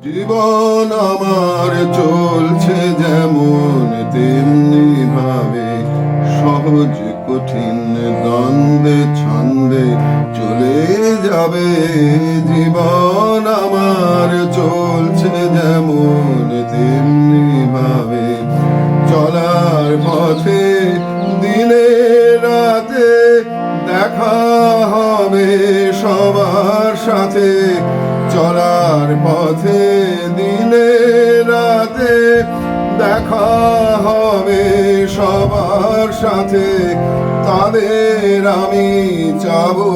জীবন আমার চলছে যেমন তেমনি ভাবে, সহজ কঠিন দ্বন্দ্বে ছন্দে চলে যাবে। জীবন আমার চলছে যেমন তেমনি ভাবে, চলার পথে দিনে রাতে দেখা হবে সবার সাথে। চলার পথে দিনে রাতে দেখা হবে সবার সাথে। তাদের আমি চাবো,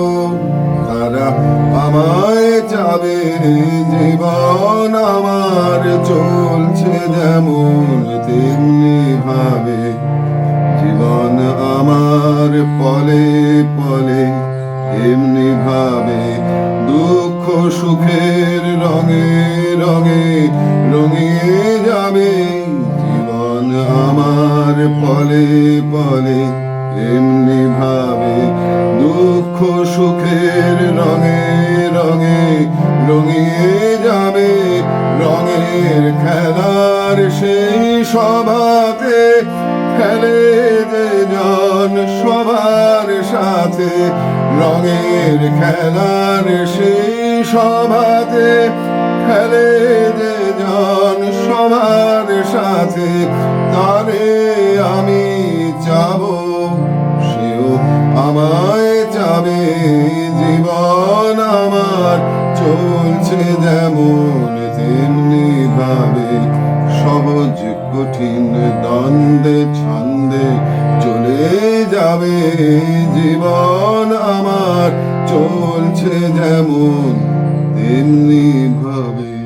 তারা আমায় চাবে। জীবন আমার চলছে যেমন তেমনি ভাবে, জীবন আমার পলে পলে এমনি ভাবে। দুঃখ সুখের রঙে রঙে রঙিয়ে যাবে। জীবন আমার পলে পলে এমনি ভাবে, দুঃখ সুখের রঙে রঙে রঙিয়ে যাবে। রঙের খেলার সেই সভাতে খেলে যে জন সবার সাথে। রঙের খেলার সেই সভাতে খেলে যে জন সবার সাথে। তারে আমি চাবো, সেও আমায় চাবে। জীবন আমার চলছে যেমন তেমনি ভাবে, সহজ কঠিন দ্বন্দ্বে ছন্দে চলে যাবে। জীবন আমার চলছে যেমন তেমনি ভাবে।